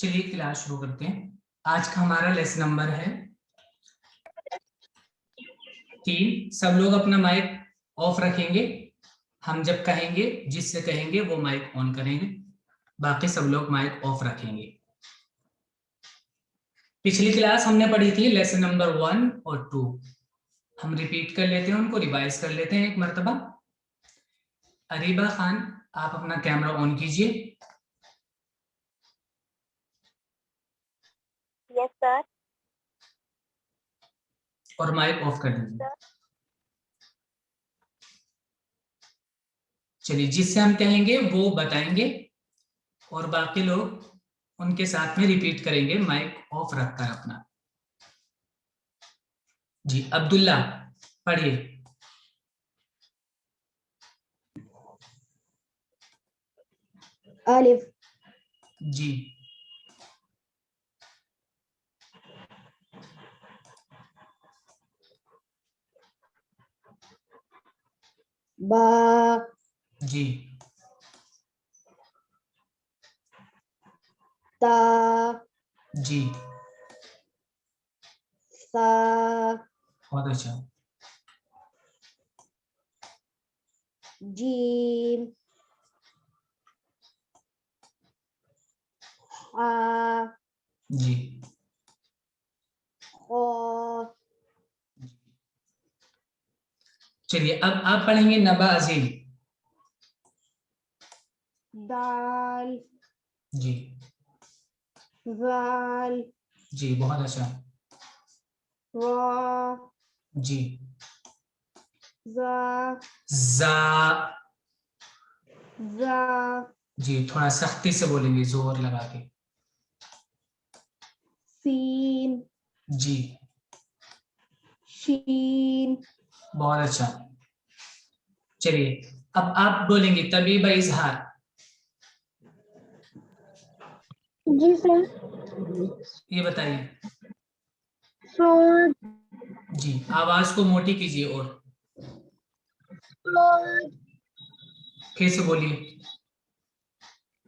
चलिए क्लास शुरू करते हैं। आज का हमारा लेसन नंबर है 3। सब लोग अपना माइक ऑफ रखेंगे। हम जब कहेंगे, जिससे कहेंगे वो माइक ऑन करेंगे, बाकी सब लोग माइक ऑफ रखेंगे। पिछली क्लास हमने पढ़ी थी लेसन नंबर 1 और 2। हम रिपीट कर लेते हैं, उनको रिवाइज कर लेते हैं एक मर्तबा। अरीबा खान, आप अपना कैमरा ऑन कीजिए। Yes sir. और माइक ऑफ कर दीजिए। चलिए, जिससे हम कहेंगे वो बताएंगे और बाकी लोग उनके साथ में रिपीट करेंगे माइक ऑफ रखकर अपना। जी अब्दुल्ला पढ़िए। अलिफ, जी बा, जी ता, जी सा, बहुत अच्छा। जीम, हा, जी खो, चलिए, अब आप पढ़ेंगे नबा अजीम। दाल, जी वाल, जी बहुत अच्छा। रा, जी जा, जा। जा, जी थोड़ा सख्ती से बोलेंगे, जोर लगा के। सीन, जी शीन, बहुत अच्छा। चलिए, अब आप बोलेंगे तबीब इजहार। जी सर। ये बताइए। सूद, जी आवाज को मोटी कीजिए और सूद, फिर से बोलिए।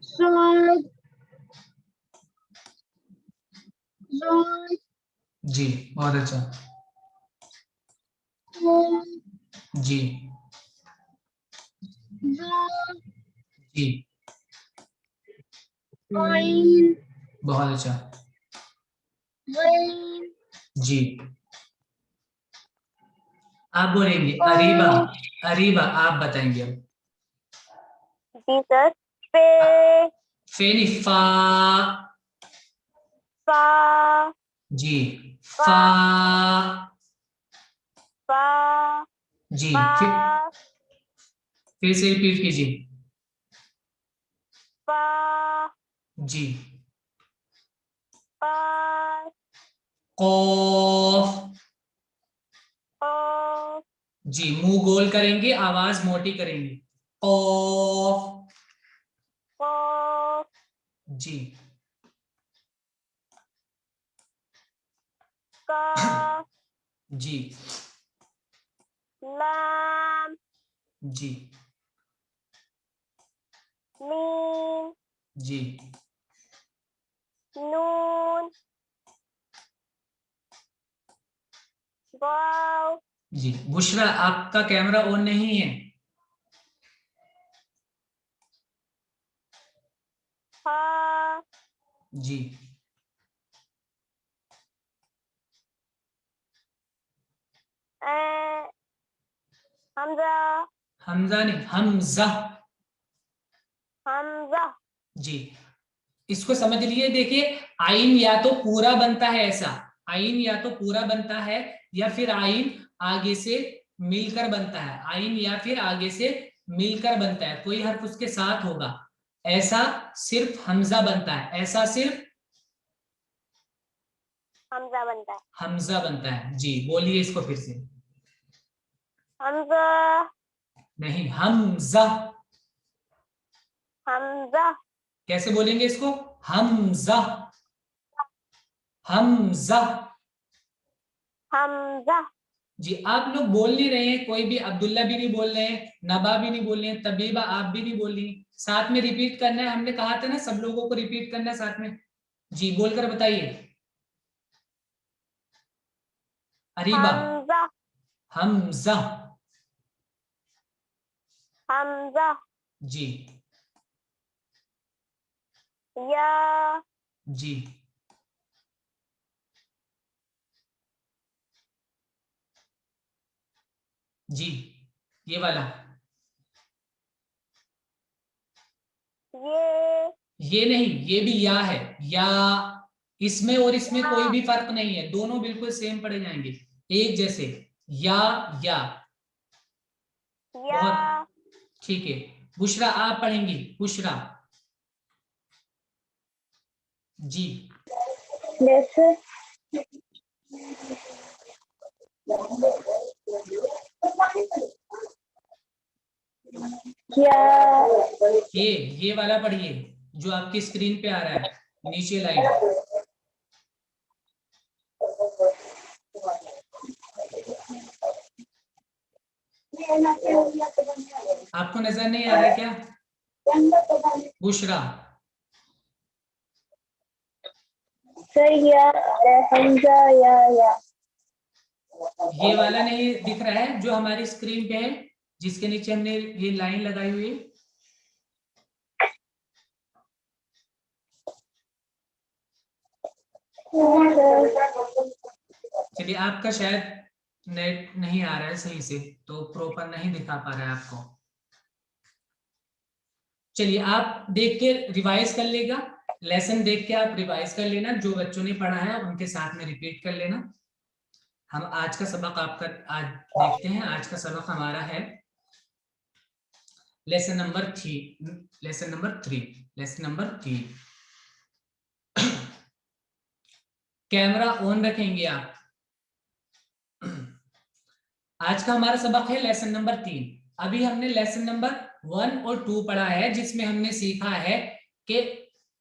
सूद, सूद, जी बहुत अच्छा। सूद, जी सूद, जी आइन, बहुत अच्छा। गैन, जी आप बोलेंगे अरीबा। अरीबा आप बताएंगे अब। जी सर। पे, फेनी फा। फा, जी फा, फा। फा, जी फा, फिर से रिपीट कीजिए। फा, जी फा, कौफ। ओ, जी मुंह गोल करेंगे, आवाज मोटी करेंगे। कौफ। ओ, जी का, जी लाम, जी मीम, जी नून, वाव, जी बुशरा, आपका कैमरा ऑन नहीं है। हा, जी ए, हमजा, हमजा नहीं, हमजा। हमजा, जी इसको समझ लिए। देखिए, आइन या तो पूरा बनता है ऐसा, आइन या तो पूरा बनता है या फिर आइन आगे से मिलकर बनता है। आइन या फिर आगे से मिलकर बनता है, कोई हर्फ उसके साथ होगा। ऐसा सिर्फ हमजा बनता है, ऐसा सिर्फ हमजा बनता है। हमजा बनता है। जी बोलिए इसको फिर से। हमजा, नहीं, हमजा। हमजा, कैसे बोलेंगे इसको? हमजा, हमजा। हमजा, जी आप लोग बोल नहीं रहे हैं, कोई भी। अब्दुल्ला भी नहीं बोल रहे हैं, नबा भी नहीं बोल रहे हैं, तबीबा आप भी नहीं बोल रही। साथ में रिपीट करना है, हमने कहा था ना सब लोगों को रिपीट करना है साथ में। जी बोलकर बताइए। अरीबा। हमजा हमजा। हमजा जी। या जी। जी ये वाला। ये नहीं, ये भी या है। या, इसमें और इसमें या कोई भी फर्क नहीं है, दोनों बिल्कुल सेम पढ़े जाएंगे, एक जैसे। या। या। या बहुत ठीक है। बुशरा आप पढ़ेंगी, बुशरा। जी। जैसे क्या ये वाला पढ़िए, जो आपकी स्क्रीन पे आ रहा है, नीचे लाइन। आपको नजर नहीं आ रहा है क्या? बुशरा। हमजा या ये वाला नहीं दिख रहा है जो हमारी स्क्रीन पे है, जिसके नीचे हमने ये लाइन लगाई हुई है? चलिए, आपका शायद नेट नहीं आ रहा है सही से, तो प्रॉपर नहीं दिखा पा रहा है आपको। चलिए, आप देख के रिवाइज कर लेगा, लेसन देख के आप रिवाइज कर लेना, जो बच्चों ने पढ़ा है उनके साथ में रिपीट कर लेना। हम आज का सबक आपका आज देखते हैं। आज का सबक हमारा है lesson number 3। Lesson number 3। Lesson number 3। Camera on रखेंगे आप। आज का हमारा सबक है लेसन नंबर 3। अभी हमने लेसन नंबर 1 और 2 पढ़ा है, जिसमें हमने सीखा है कि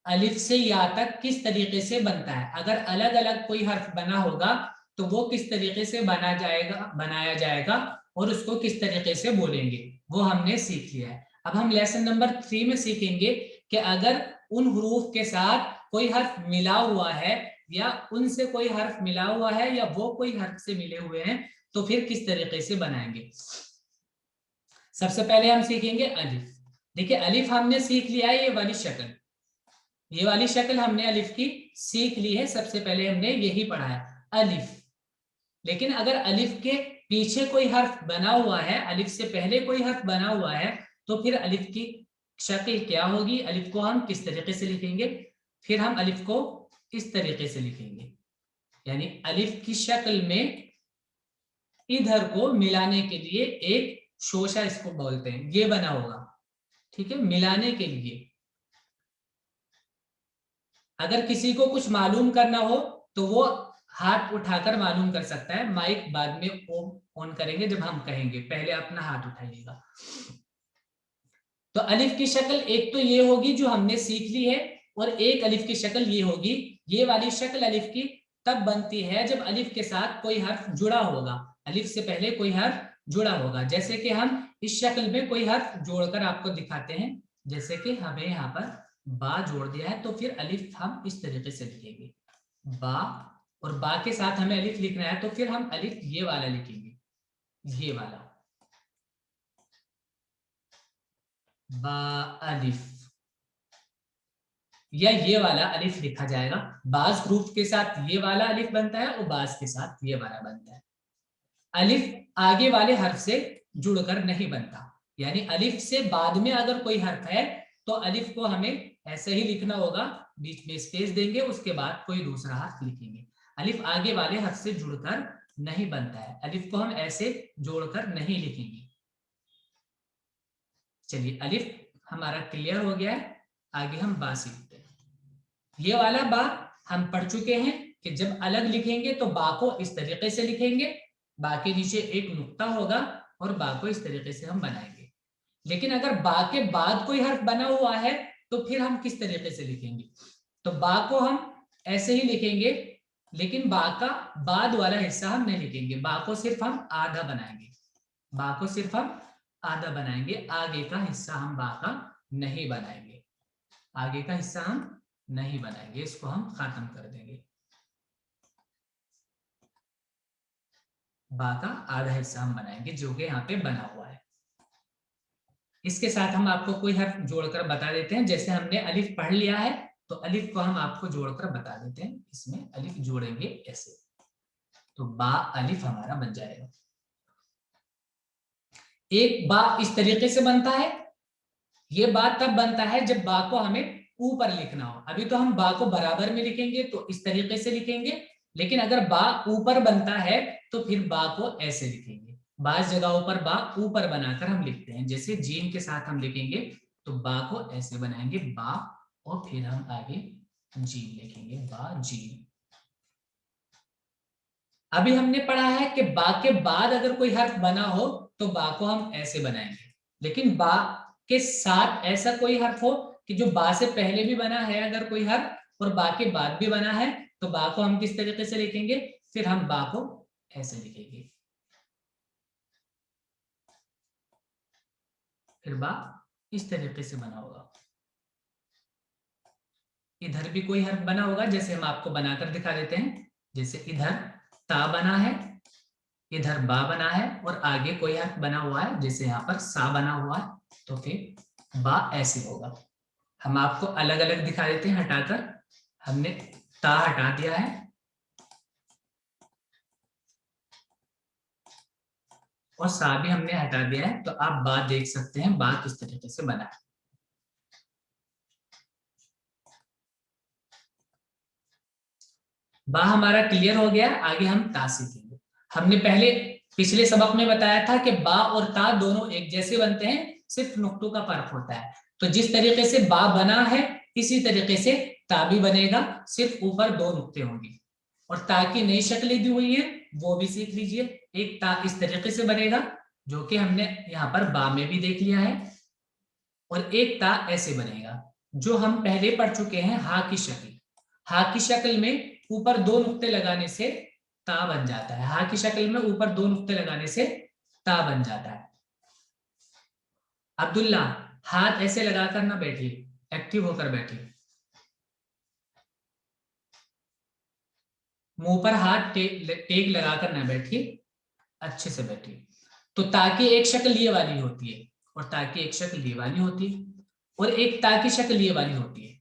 अलिफ से या तक किस तरीके से बनता है। अगर अलग अलग कोई हर्फ बना होगा तो वो किस तरीके से बनाया जाएगा और उसको किस तरीके से बोलेंगे, वो हमने सीख लिया है। अब हम लेसन नंबर 3 में सीखेंगे कि अगर उन हुरूफ के साथ कोई हर्फ मिला हुआ है, या उनसे कोई हर्फ मिला हुआ है, या वो कोई हर्फ से मिले हुए हैं, तो फिर किस तरीके से बनाएंगे। सबसे पहले हम सीखेंगे अलिफ। देखिए, अलिफ हमने सीख लिया है, ये वाली शक्ल, ये वाली शक्ल हमने अलिफ की सीख ली है। सबसे पहले हमने यही पढ़ा है, अलिफ। लेकिन अगर अलिफ के पीछे कोई हर्फ बना हुआ है, अलिफ से पहले कोई हर्फ बना हुआ है, तो फिर अलिफ की शक्ल क्या होगी, अलिफ को हम किस तरीके से लिखेंगे। फिर हम अलिफ को इस तरीके से लिखेंगे, यानी अलिफ की शक्ल में इधर को मिलाने के लिए एक शोशा, इसको बोलते हैं, ये बना होगा। ठीक है, मिलाने के लिए। अगर किसी को कुछ मालूम करना हो तो वो हाथ उठाकर मालूम कर सकता है। माइक बाद में ऑन करेंगे जब हम कहेंगे, पहले अपना हाथ उठाइएगा। तो अलिफ की शक्ल एक तो ये होगी जो हमने सीख ली है, और एक अलिफ की शक्ल ये होगी। ये वाली शक्ल अलिफ की तब बनती है जब अलिफ के साथ कोई हर्फ जुड़ा होगा, अलिफ से पहले कोई हर्फ जुड़ा होगा। जैसे कि हम इस शक्ल में कोई हर्फ जोड़कर आपको दिखाते हैं, जैसे कि हमें यहाँ पर बा जोड़ दिया है, तो फिर अलिफ हम इस तरीके से लिखेंगे, बा। और बा के साथ हमें अलिफ लिखना है, तो फिर हम अलिफ ये वाला लिखेंगे, ये वाला, बा अलिफ, या ये वाला अलिफ लिखा जाएगा। बाज ग्रुप के साथ ये वाला अलिफ बनता है और बाज के साथ ये वाला बनता है। अलिफ आगे वाले हर्फ से जुड़कर नहीं बनता, यानी अलिफ से बाद में अगर कोई हर्फ है तो अलिफ को हमें ऐसे ही लिखना होगा, बीच में स्पेस देंगे, उसके बाद कोई दूसरा हर्फ लिखेंगे। अलिफ आगे वाले हर्फ से जुड़कर नहीं बनता है, अलिफ को हम ऐसे जोड़कर नहीं लिखेंगे। चलिए, अलिफ हमारा क्लियर हो गया है। आगे हम बा सीखते हैं। ये वाला बा हम पढ़ चुके हैं कि जब अलग लिखेंगे तो बा को इस तरीके से लिखेंगे, बा के नीचे एक नुक्ता होगा और बा को इस तरीके से हम बनाएंगे। लेकिन अगर बा के बाद कोई हर्फ बना हुआ है तो फिर हम किस तरीके से लिखेंगे। तो बा को हम ऐसे ही लिखेंगे, लेकिन बा का बाद वाला हिस्सा हम नहीं लिखेंगे, बा को सिर्फ हम आधा बनाएंगे, बा को सिर्फ हम आधा बनाएंगे, आगे का हिस्सा हम बा का नहीं बनाएंगे, आगे का हिस्सा हम नहीं बनाएंगे, इसको हम खत्म कर देंगे। बा का आधा हिस्सा हम बनाएंगे जो कि यहाँ पे बना हुआ है। इसके साथ हम आपको कोई हर्फ जोड़कर बता देते हैं। जैसे हमने अलिफ पढ़ लिया है तो अलिफ को हम आपको जोड़कर बता देते हैं। इसमें अलिफ जोड़ेंगे ऐसे, तो बा अलिफ हमारा बन जाएगा। एक बा इस तरीके से बनता है, ये बा तब बनता है जब बा को हमें ऊपर लिखना हो। अभी तो हम बा को बराबर में लिखेंगे तो इस तरीके से लिखेंगे, लेकिन अगर बा ऊपर बनता है तो फिर बा को ऐसे लिखेंगे। बास जगहों पर बा ऊपर बनाकर हम लिखते हैं, जैसे जीन के साथ हम लिखेंगे तो बा को ऐसे बनाएंगे बा, और फिर हम आगे जीन लिखेंगे बा जीन। अभी हमने पढ़ा है कि बा के बाद अगर कोई हर्फ बना हो तो बा को हम ऐसे बनाएंगे, लेकिन बा के साथ ऐसा कोई हर्फ हो कि जो बा से पहले भी बना है अगर कोई हर्फ और बा के बाद भी बना है तो बा को हम किस तरीके से लिखेंगे, फिर हम बा को ऐसे लिखेंगे, फिर बा इस तरीके से बना होगा। इधर भी कोई हर्फ बना होगा, जैसे हम आपको बनाकर दिखा देते हैं। जैसे इधर ता बना है, इधर बा बना है, और आगे कोई हर्फ बना हुआ है जैसे यहाँ पर सा बना हुआ है, तो फिर बा ऐसे होगा। हम आपको अलग अलग दिखा देते हैं हटाकर। हमने ता हटा दिया है और सा भी हमने हटा दिया है, तो आप बा देख सकते हैं बा किस तरीके से बना है। बा हमारा क्लियर हो गया। आगे हम ता सीखेंगे। हमने पहले पिछले सबक में बताया था कि बा और ता दोनों एक जैसे बनते हैं, सिर्फ नुक्तों का फर्क होता है। तो जिस तरीके से बा बना है इसी तरीके से ता भी बनेगा, सिर्फ ऊपर दो नुक्ते होंगे। और ता की नई शक्लें दी हुई है वो भी सीख लीजिए। एक ता इस तरीके से बनेगा जो कि हमने यहाँ पर बा में भी देख लिया है, और एक ता ऐसे बनेगा जो हम पहले पढ़ चुके हैं हा की शक्ल। हा की शक्ल में ऊपर दो नुक्ते लगाने से ता बन जाता है। हा की शक्ल में ऊपर दो नुक्ते लगाने से ता बन जाता है। अब्दुल्ला, हाथ ऐसे लगाकर ना बैठिए, एक्टिव होकर बैठिए। मुंह पर हाथ टेक लगाकर ना बैठिए, अच्छे से बैठिए। तो ताकि एक शक्ल ये वाली होती है, और ताकि एक शक्ल ये वाली होती है, और एक ताकि शक्ल ये वाली होती है।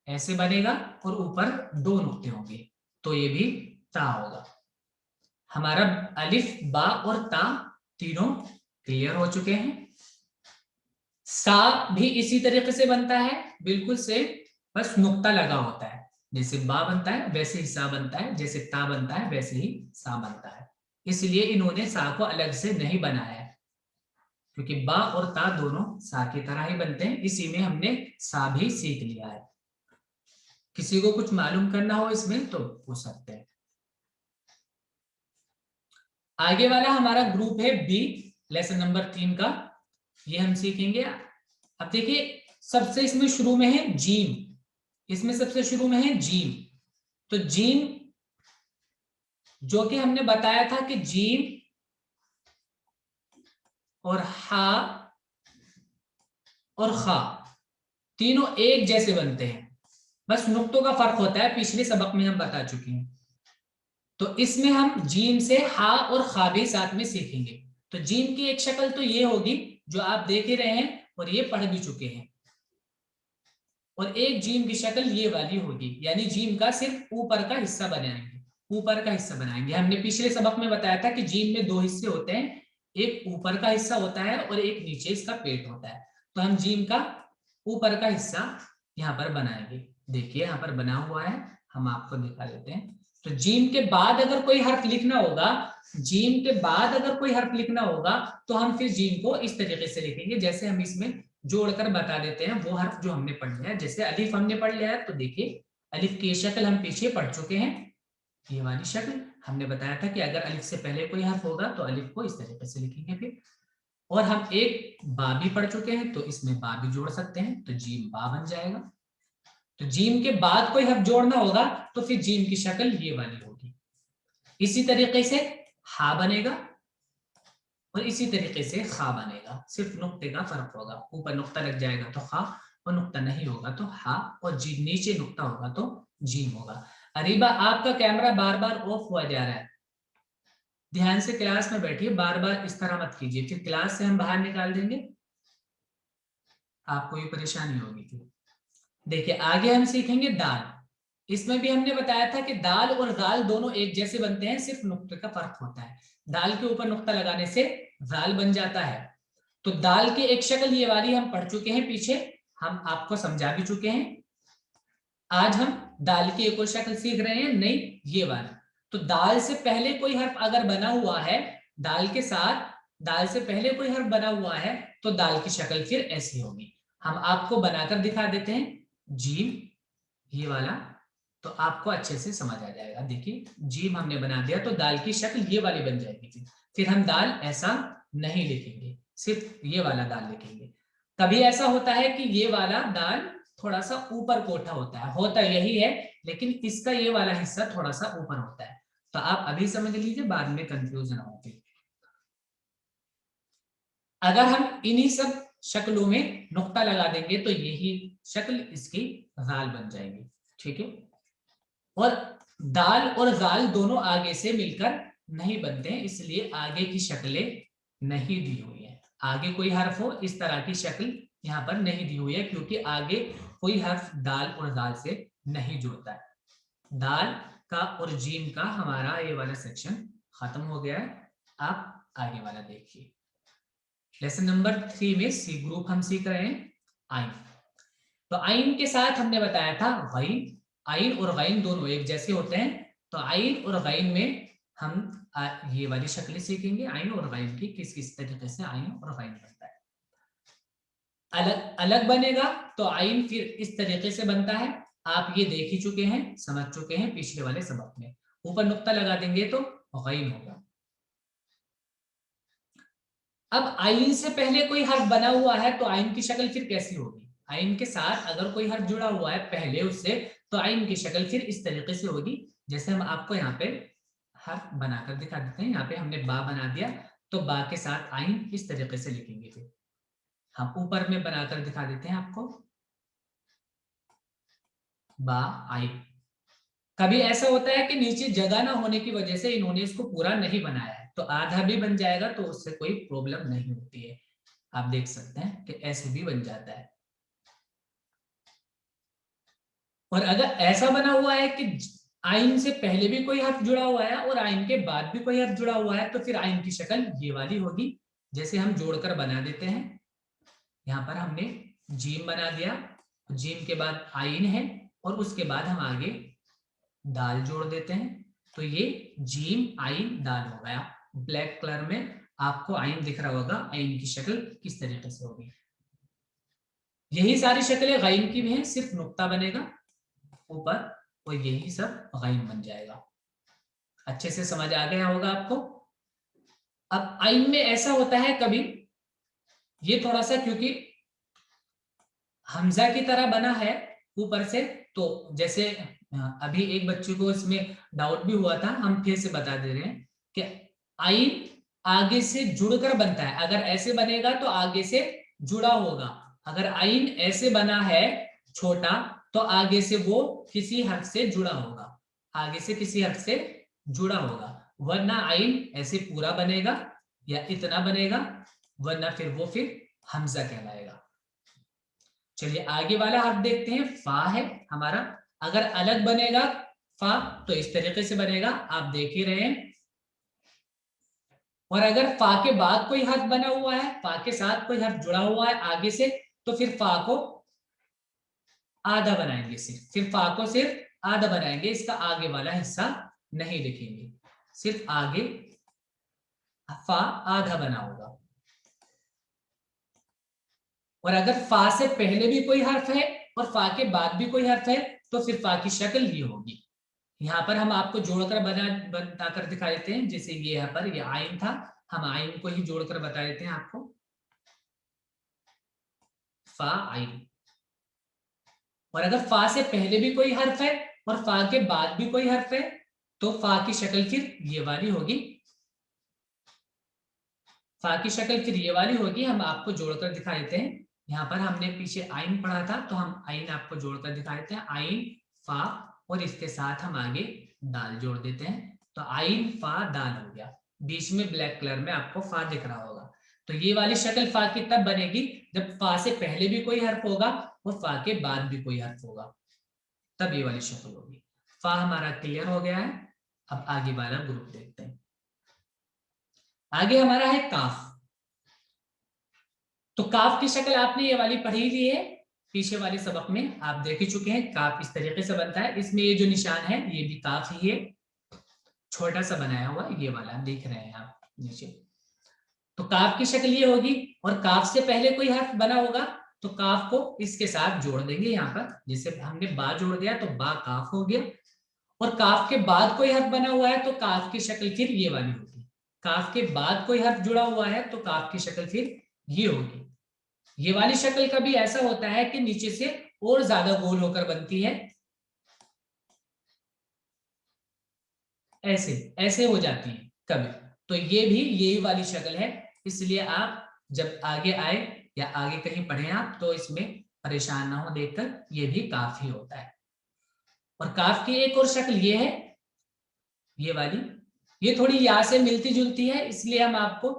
ऐसे बनेगा और ऊपर दो नुक्ते होंगे, तो ये भी ता होगा। हमारा अलिफ बा और ता तीनों क्लियर हो चुके हैं। सा भी इसी तरीके से बनता है, बिल्कुल से, बस नुक्ता लगा होता है। जैसे बा बनता है वैसे ही सा बनता है, जैसे ता बनता है वैसे ही सा बनता है। इसलिए इन्होंने सा को अलग से नहीं बनाया है, क्योंकि बा और ता दोनों सा की तरह ही बनते हैं। इसी में हमने सा भी सीख लिया है। किसी को कुछ मालूम करना हो इसमें तो पूछ सकते हैं। आगे वाला हमारा ग्रुप है बी, लेसन नंबर 3 का, ये हम सीखेंगे। अब देखिए सबसे इसमें शुरू में है जीम, इसमें सबसे शुरू में है जीम। तो जीम जो कि हमने बताया था कि जीम और हा और खा तीनों एक जैसे बनते हैं, बस नुक्तों का फर्क होता है, पिछले सबक में हम बता चुके हैं। तो इसमें हम जीम से हा और खा भी साथ में सीखेंगे। तो जीम की एक शक्ल तो ये होगी जो आप देख ही रहे हैं और ये पढ़ भी चुके हैं, और एक जीम की शक्ल ये वाली होगी, यानी जीम का सिर्फ ऊपर का हिस्सा बनाएंगे, ऊपर का हिस्सा बनाएंगे। हमने पिछले सबक में बताया था कि जीम में दो हिस्से होते हैं, एक ऊपर का हिस्सा होता है और एक नीचे इसका पेट होता है। तो हम जीम का ऊपर का हिस्सा यहाँ पर बनाएंगे। देखिए यहाँ पर बना हुआ है, हम आपको दिखा देते हैं। तो जीम के बाद अगर कोई हर्फ लिखना होगा, जीम के बाद अगर कोई हर्फ लिखना होगा तो हम फिर जीम को इस तरीके से लिखेंगे, जैसे हम इसमें जोड़कर बता देते हैं वो हर्फ जो हमने पढ़ लिया है। जैसे अलिफ हमने पढ़ लिया है, तो देखिए अलिफ की शक्ल हम पीछे पढ़ चुके हैं, ये वाली शक्ल। हमने बताया था कि अगर अलिफ से पहले कोई हर्फ होगा तो अलिफ को इस तरीके से लिखेंगे फिर। और हम एक बा भी पढ़ चुके हैं, तो इसमें बा भी जोड़ सकते हैं, तो जीम बा बन जाएगा। तो जीम के बाद कोई हर्फ जोड़ना होगा तो फिर जीम की शक्ल ये वाली होगी। इसी तरीके से हा बनेगा और इसी तरीके से खा बनेगा, सिर्फ नुक्ते का फर्क होगा। ऊपर नुक्ता लग जाएगा तो खा और नुक्ता नहीं होगा तो हा, और जी नीचे नुक्ता होगा तो जीम होगा। अरीबा आपका कैमरा बार बार ऑफ हुआ जा रहा है, ध्यान से क्लास में बैठिए, बार बार इस तरह मत कीजिए, फिर क्लास से हम बाहर निकाल देंगे, आपको ये परेशानी होगी फिर। देखिए आगे हम सीखेंगे दाल। इसमें भी हमने बताया था कि दाल और दाल दोनों एक जैसे बनते हैं, सिर्फ नुक्ते का फर्क होता है। दाल के ऊपर नुक्ता लगाने से दाल बन जाता है। तो दाल की एक शक्ल ये वाली हम पढ़ चुके हैं पीछे, हम आपको समझा भी चुके हैं। आज हम दाल की एक और शक्ल सीख रहे हैं, नई ये वाली। तो दाल से पहले कोई हर्फ अगर बना हुआ है, दाल के साथ दाल से पहले कोई हर्फ बना हुआ है तो दाल की शक्ल फिर ऐसी होगी। हम आपको बनाकर दिखा देते हैं, जीम ये वाला, तो आपको अच्छे से समझ आ जाएगा। देखिए जीम हमने बना दिया तो दाल की शक्ल ये वाली बन जाएगी। फिर हम दाल ऐसा नहीं लिखेंगे, सिर्फ ये वाला दाल लिखेंगे। कभी ऐसा होता है कि ये वाला दाल थोड़ा सा ऊपर कोठा होता यही है, लेकिन इसका ये वाला हिस्सा थोड़ा सा ऊपर होता है। तो आप अभी समझ लीजिए, बाद में कंफ्यूजन होगी। अगर हम इन्हीं सब शक्लों में नुक्ता लगा देंगे तो यही शक्ल इसकी दाल बन जाएगी, ठीक है। और दाल और दाल दोनों आगे से मिलकर नहीं बनते हैं, इसलिए आगे की शक्लें नहीं दी हुई है। आगे कोई हर्फ हो इस तरह की शक्ल यहाँ पर नहीं दी हुई है, क्योंकि आगे कोई हर्फ दाल और दाल से नहीं जुड़ता है। दाल का और जीम का हमारा ये वाला सेक्शन खत्म हो गया है। आप आगे वाला देखिए। लेसन नंबर 3 में सी ग्रुप हम सीख रहे हैं आइन। तो आइन के साथ हमने बताया था गैन। आइन और गैन दोनों एक जैसे होते हैं, तो आइन और गैन में हम ये वाली शक्लें सीखेंगे, आइन और गैन की, किस किस तरीके से आइन और गैन बनता है। अलग अलग बनेगा तो आइन फिर इस तरीके से बनता है, आप ये देख ही चुके हैं, समझ चुके हैं पिछले वाले सबक में। ऊपर नुक्ता लगा देंगे तो गैन होगा। अब आइन से पहले कोई हर्फ बना हुआ है तो आइन की शक्ल फिर कैसी होगी? आइन के साथ अगर कोई हर्फ जुड़ा हुआ है पहले उससे, तो आइन की शक्ल फिर इस तरीके से होगी, जैसे हम आपको यहाँ पे हर्फ बनाकर दिखा देते हैं। यहाँ पे हमने बा बना दिया, तो बा के साथ आइन इस तरीके से लिखेंगे। फिर हम ऊपर में बनाकर दिखा देते हैं आपको, बा आइन। कभी ऐसा होता है कि नीचे जगह ना होने की वजह से इन्होंने इसको पूरा नहीं बनाया है, तो आधा भी बन जाएगा तो उससे कोई प्रॉब्लम नहीं होती है। आप देख सकते हैं कि ऐसे भी बन जाता है। और अगर ऐसा बना हुआ है कि आइन से पहले भी कोई हर्फ जुड़ा हुआ है और आइन के बाद भी कोई हर्फ जुड़ा हुआ है, तो फिर आइन की शक्ल ये वाली होगी, जैसे हम जोड़कर बना देते हैं। यहाँ पर हमने जीम बना दिया, जीम के बाद आइन है और उसके बाद हम आगे दाल जोड़ देते हैं, तो ये जीम आइन दाल हो गया। ब्लैक कलर में आपको आइन दिख रहा होगा, आइन की शक्ल किस तरीके से होगी। यही सारी शक्लें गैन की भी हैं, सिर्फ नुक्ता बनेगा ऊपर और यही सब गैन बन जाएगा। अच्छे से समझ आ गया होगा आपको। अब आइन में ऐसा होता है कभी, ये थोड़ा सा क्योंकि हमजा की तरह बना है ऊपर से, तो जैसे अभी एक बच्चे को इसमें डाउट भी हुआ था, हम फिर से बता दे रहे हैं कि आइन आगे से जुड़कर बनता है। अगर ऐसे बनेगा तो आगे से जुड़ा होगा, अगर आइन ऐसे बना है छोटा तो आगे से वो किसी हर्फ से जुड़ा होगा, आगे से किसी हर्फ से जुड़ा होगा। वरना आइन ऐसे पूरा बनेगा या इतना बनेगा, वरना फिर वो फिर हमजा कहलाएगा। चलिए आगे वाला हर्फ देखते हैं, फा है हमारा। अगर अलग बनेगा फा तो इस तरीके से बनेगा, आप देख ही रहे हैं। और अगर फा के बाद कोई हर्फ बना हुआ है, फा के साथ कोई हर्फ जुड़ा हुआ है आगे से, तो फिर फा को आधा बनाएंगे, सिर्फ फा को सिर्फ आधा बनाएंगे, इसका आगे वाला हिस्सा नहीं लिखेंगे, सिर्फ आगे फा आधा बना होगा। और अगर फा से पहले भी कोई हर्फ है और फा के बाद भी कोई हर्फ है, तो फिर फा की शक्ल ये होगी। यहाँ पर हम आपको जोड़कर बताकर दिखा देते हैं, जैसे ये यहाँ पर ये आइन था, हम आइन को ही जोड़कर बता देते हैं आपको, फा आइन। और अगर फा से पहले भी कोई हर्फ है और फा के बाद भी कोई हर्फ है, तो फा की शक्ल फिर ये वाली होगी, फा की शक्ल फिर ये वाली होगी। हम आपको जोड़कर दिखा देते हैं, यहाँ पर हमने पीछे आइन पढ़ा था, तो हम आइन आपको जोड़कर दिखा देते हैं। आइन फा और इसके साथ हम आगे दाल जोड़ देते हैं, तो आइन फा दाल हो गया। बीच में ब्लैक कलर में आपको फा दिख रहा होगा। तो ये वाली शक्ल फा की तब बनेगी जब फा से पहले भी कोई हर्फ होगा और फा के बाद भी कोई हर्फ होगा, तब ये वाली शक्ल होगी। फा हमारा क्लियर हो गया है। अब आगे वाला ग्रुप देखते हैं। आगे हमारा है काफ। तो काफ की शक्ल आपने ये वाली पढ़ी ली है, पीछे वाले सबक में आप देख ही चुके हैं। काफ इस तरीके से बनता है। इसमें ये जो निशान है ये भी काफ ही है, छोटा सा बनाया हुआ ये वाला देख रहे हैं आप नीचे। तो काफ की शक्ल ये होगी, और काफ से पहले कोई हर्फ बना होगा तो काफ को इसके साथ जोड़ देंगे। यहाँ पर जैसे हमने बा जोड़ दिया तो बा काफ हो गया, और काफ के बाद कोई हर्फ बना हुआ है तो काफ की शक्ल फिर ये वाली होगी। काफ के बाद कोई हर्फ जुड़ा हुआ है तो काफ की शक्ल फिर ये होगी। ये वाली शक्ल कभी ऐसा होता है कि नीचे से और ज्यादा गोल होकर बनती है, ऐसे ऐसे हो जाती है कभी। तो ये भी यही वाली शक्ल है, इसलिए आप जब आगे आए या आगे कहीं पढ़े आप तो इसमें परेशान ना हो देखकर, ये भी काफी होता है। और काफ की एक और शक्ल ये है, ये वाली, ये थोड़ी या से मिलती जुलती है, इसलिए हम आपको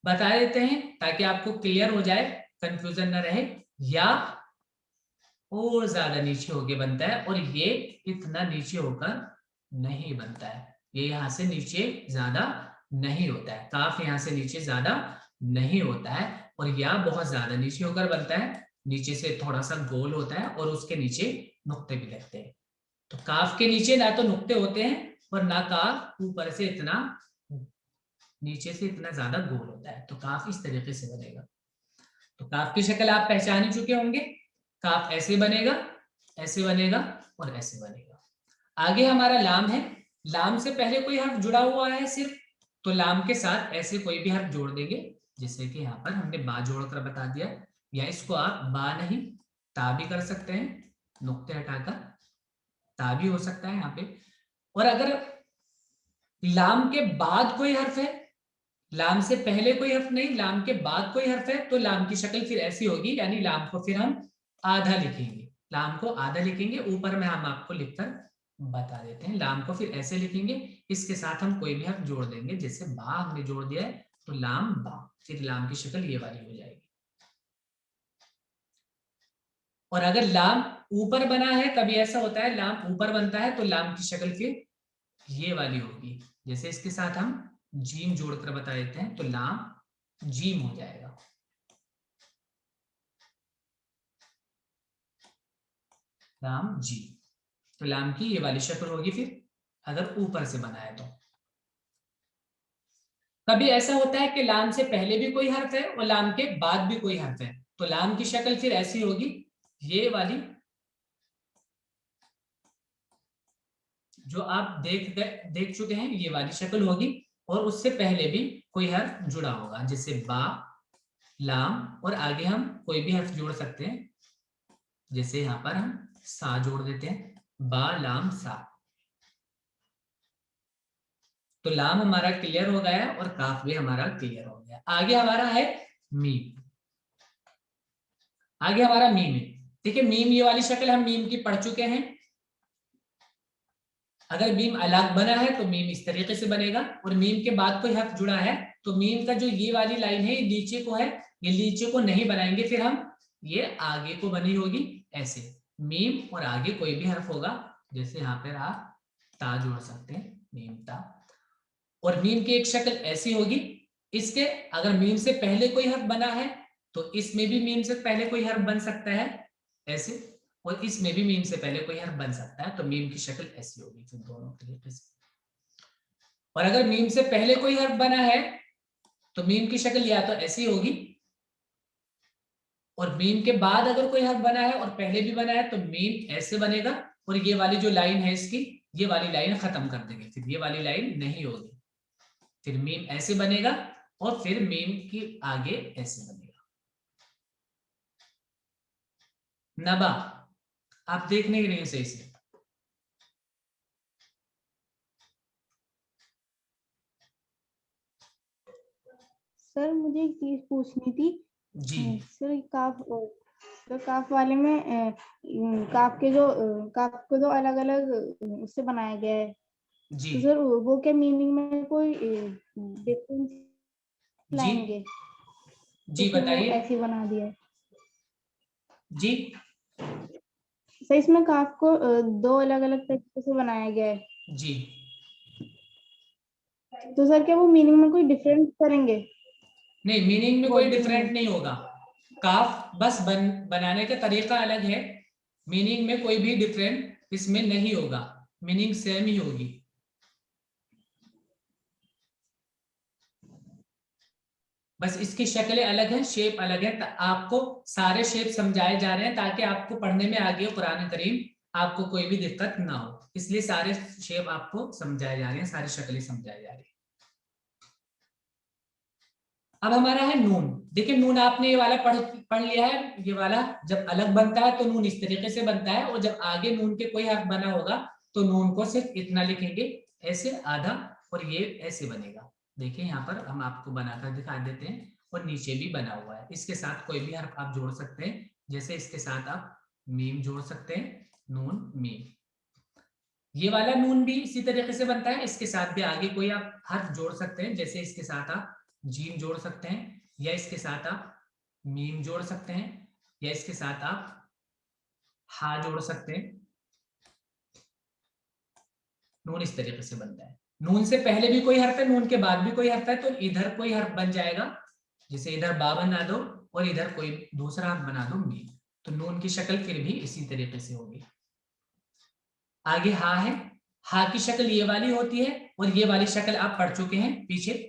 बता देते हैं ताकि आपको क्लियर हो जाए, कंफ्यूजन ना रहे। या और ज्यादा नीचे होके बनता है, और ये इतना नीचे होकर नहीं बनता है। ये यहाँ से नीचे ज्यादा नहीं होता है। काफ यहाँ से नीचे ज्यादा नहीं होता है, और या बहुत ज्यादा नीचे होकर बनता है। नीचे से थोड़ा सा गोल होता है और उसके नीचे नुक्ते भी लगते हैं। तो काफ के नीचे ना तो नुक्ते होते हैं और ना काफ ऊपर से इतना, नीचे से इतना ज्यादा गोल होता है। तो काफ इस तरीके से बनेगा। तो काफ की शक्ल आप पहचान ही चुके होंगे। काफ ऐसे बनेगा, ऐसे बनेगा और ऐसे बनेगा। आगे हमारा लाम है। लाम से पहले कोई हर्फ जुड़ा हुआ है सिर्फ, तो लाम के साथ ऐसे कोई भी हर्फ जोड़ देंगे। जैसे कि यहाँ पर हमने बा जोड़कर बता दिया, या इसको आप बा नहीं ता भी कर सकते हैं, नुक्ते हटाकर ता भी हो सकता है यहाँ पे। और अगर लाम के बाद कोई हर्फ है, लाम से पहले कोई हर्फ नहीं, लाम के बाद कोई हर्फ है, तो लाम की शक्ल फिर ऐसी होगी, यानी लाम को फिर हम आधा लिखेंगे। लाम को आधा लिखेंगे, ऊपर में हम आपको लिखकर बता देते हैं। लाम को फिर ऐसे लिखेंगे, इसके साथ हम कोई भी हर्फ जोड़ देंगे। जैसे बा हमने जोड़ दिया है तो लाम बा, फिर लाम की शक्ल ये वाली हो जाएगी। और अगर लाम ऊपर बना है, कभी ऐसा होता है लाम ऊपर बनता है तो लाम की शक्ल फिर ये वाली होगी। जैसे इसके साथ हम जीम जोड़कर बता देते हैं तो लाम जीम हो जाएगा। लाम जी, तो लाम की ये वाली शक्ल होगी फिर अगर ऊपर से बना है तो। कभी ऐसा होता है कि लाम से पहले भी कोई हर्फ है और लाम के बाद भी कोई हर्फ है, तो लाम की शक्ल फिर ऐसी होगी, ये वाली जो आप देख चुके हैं, ये वाली शक्ल होगी। और उससे पहले भी कोई हर्फ जुड़ा होगा, जैसे बा, लाम, और आगे हम कोई भी हर्फ जोड़ सकते हैं। जैसे यहाँ पर हम सा जोड़ देते हैं, बा लाम सा। तो लाम हमारा क्लियर हो गया और काफ भी हमारा क्लियर हो गया। आगे हमारा है मीम। आगे हमारा मीम है। देखिए मीम, ये वाली शक्ल हम मीम की पढ़ चुके हैं। अगर मीम अलग बना है तो मीम इस तरीके से बनेगा, और मीम के बाद कोई हर्फ जुड़ा है तो मीम का जो ये वाली लाइन है ये नीचे को है, ये नीचे को नहीं बनाएंगे फिर हम, ये आगे को बनी होगी ऐसे। मीम और आगे कोई भी हर्फ होगा, जैसे यहाँ पर आप ता जोड़ सकते हैं, मीम ता। और मीम की एक शक्ल ऐसी होगी, इसके अगर मीम से पहले कोई हर्फ बना है तो इसमें भी मीम से पहले कोई हर्फ बन सकता है ऐसे, और इसमें भी मीम से पहले कोई हर्फ बन सकता है, तो मीम की शक्ल ऐसी होगी फिर दोनों तरीके से। और अगर मीम से पहले कोई हर्फ बना है तो मीम की शक्ल या तो ऐसी होगी, और मीम के बाद अगर कोई हर्फ बना है और पहले भी बना है तो मीम ऐसे बनेगा, और ये वाली जो लाइन है इसकी, ये वाली लाइन खत्म कर देंगे, फिर ये वाली लाइन नहीं होगी। फिर मीम ऐसे बनेगा और फिर मीम की आगे ऐसे बनेगा। नबा, आप देखने के लिए सही से। सर मुझे एक चीज पूछनी थी जी सर काफ तो काफ वाले में काफ को जो अलग अलग उससे बनाया गया है, जी तो सर वो क्या मीनिंग में कोई डिफरेंस जी लाएंगे, तो जी फिर वो बताइए ऐसे ही बना दिया है। जी। सर इसमें काफ को दो अलग अलग तरीके से बनाया गया है, जी तो सर क्या वो मीनिंग में कोई डिफरेंस करेंगे? नहीं, मीनिंग में कोई वर्डिंग डिफरेंट में। नहीं होगा। काफ बस बनाने का तरीका अलग है, मीनिंग में कोई भी डिफरेंट इसमें नहीं होगा, मीनिंग सेम ही होगी। बस इसकी शक्लें अलग हैं, शेप अलग है। आपको सारे शेप समझाए जा रहे हैं ताकि आपको पढ़ने में आगे कुरान करीम आपको कोई भी दिक्कत ना हो, इसलिए सारे शेप आपको समझाए जा रहे हैं, सारी शक्लें समझाई जा रही है। अब हमारा है नून। देखिए नून आपने ये वाला पढ़ लिया है, ये वाला जब अलग बनता है तो नून इस तरीके से बनता है, और जब आगे नून के कोई हर्फ बना होगा तो नून को सिर्फ इतना लिखेंगे, ऐसे आधा, और ये ऐसे बनेगा। देखिए यहाँ पर हम आपको बनाकर दिखा देते हैं, और नीचे भी बना हुआ है। इसके साथ कोई भी हर्फ आप जोड़ सकते हैं, जैसे इसके साथ आप मीम जोड़ सकते हैं, नून मीम। ये वाला नून भी इसी तरीके से बनता है, इसके साथ भी आगे कोई आप हर्फ जोड़ सकते हैं, जैसे इसके साथ आप जीम जोड़ सकते हैं, या इसके साथ आप मीम जोड़ सकते हैं, या इसके साथ आप हा जोड़ सकते हैं। नून इस तरीके से बनता है। नून से पहले भी कोई हर्फ है, नून के बाद भी कोई हर्फ है, तो इधर कोई हर्फ बन जाएगा, जैसे इधर बा बना दो और इधर कोई दूसरा हर्फ बना दो मीम, तो नून की शक्ल फिर भी इसी तरीके से होगी। आगे हा है, हा की शक्ल ये वाली होती है, और ये वाली शक्ल आप पढ़ चुके हैं पीछे,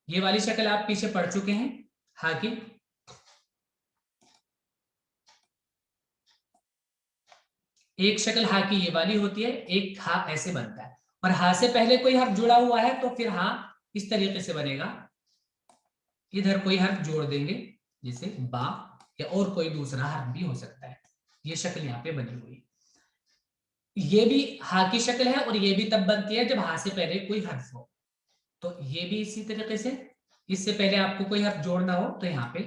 ये वाली शक्ल आप पीछे पढ़ चुके हैं हा की। एक शक्ल हा की ये वाली होती है, एक हा ऐसे बनता है, और हा से पहले कोई हर्फ जुड़ा हुआ है तो फिर हा इस तरीके से बनेगा, इधर कोई हर्फ जोड़ देंगे, जैसे बा, या और कोई दूसरा हर्फ भी हो सकता है। ये शक्ल यहाँ पे बनी हुई, ये भी हा की शक्ल है, और ये भी तब बनती है जब हा से पहले कोई हर्फ हो, तो ये भी इसी तरीके से। इससे पहले आपको कोई हर्फ जोड़ना हो तो यहाँ पे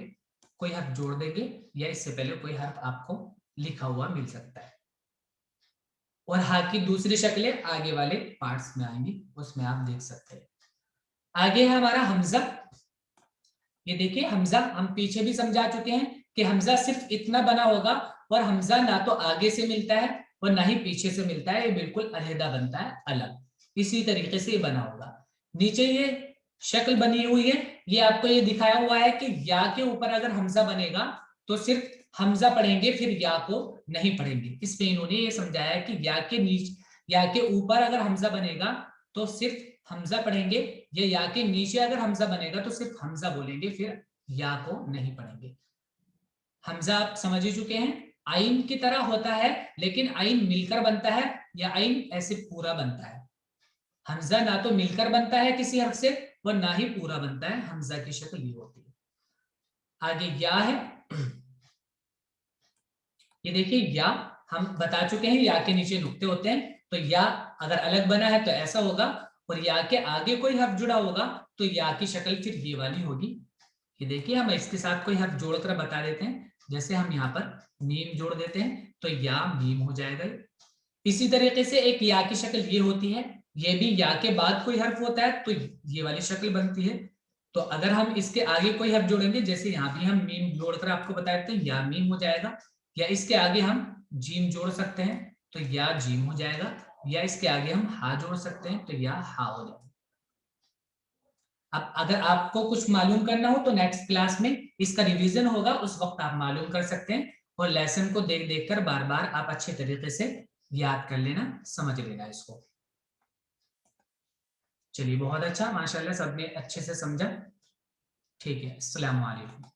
कोई हर्फ जोड़ देंगे, या इससे पहले कोई हर्फ आपको लिखा हुआ मिल सकता है। और हा की दूसरी शक्लें आगे वाले पार्ट्स में आएंगी, उसमें आप देख सकते हैं। आगे है हमारा हमजा। ये देखिए हमजा हम पीछे भी समझा चुके हैं कि हमजा सिर्फ इतना बना होगा, और हमजा ना तो आगे से मिलता है और ना ही पीछे से मिलता है, ये बिल्कुल अलहदा बनता है, अलग। इसी तरीके से ये बना होगा। नीचे ये शक्ल बनी हुई है, ये आपको ये दिखाया हुआ है कि या के ऊपर अगर हमजा बनेगा तो सिर्फ हमजा पढ़ेंगे, फिर या को नहीं पढ़ेंगे। इसमें इन्होंने ये समझाया कि या के नीचे, या के ऊपर अगर हमजा बनेगा तो सिर्फ हमजा पढ़ेंगे, या के नीचे अगर हमजा बनेगा तो सिर्फ हमजा बोलेंगे, फिर या को नहीं पढ़ेंगे। हमजा आप समझ ही चुके हैं, आइन की तरह होता है, लेकिन आइन मिलकर बनता है, या आइन ऐसे पूरा बनता है। हमजा ना तो मिलकर बनता है किसी हर्फ से, और ना ही पूरा बनता है, हमजा की शक्ल ये होती है। आगे या है, ये देखिए या हम बता चुके हैं, या के नीचे नुक्ते होते हैं, तो या अगर अलग बना है तो ऐसा होगा, और या के आगे कोई हर्फ जुड़ा होगा तो या की शक्ल फिर ये वाली होगी। ये देखिए हम इसके साथ कोई हर्फ जोड़कर बता देते हैं, जैसे हम यहाँ पर मीम जोड़ देते हैं तो या मीम हो जाएगा। इसी तरीके से एक या की शक्ल ये होती है, ये भी या के बाद कोई हर्फ होता है तो ये वाली शक्ल बनती है। तो अगर हम इसके आगे कोई हर्फ जोड़ेंगे, जैसे यहाँ भी हम मीम जोड़कर आपको बता देते हैं, या मीम हो जाएगा, या इसके आगे हम जीम जोड़ सकते हैं तो या जीम हो जाएगा, या इसके आगे हम हा जोड़ सकते हैं तो या हा हो जाएगा। अब अगर आपको कुछ मालूम करना हो तो नेक्स्ट क्लास में इसका रिवीजन होगा, उस वक्त आप मालूम कर सकते हैं, और लेसन को देख देख कर बार बार आप अच्छे तरीके से याद कर लेना, समझ लेना इसको। चलिए बहुत अच्छा, माशाल्लाह सबने अच्छे से समझा। ठीक है, अस्सलाम वालेकुम।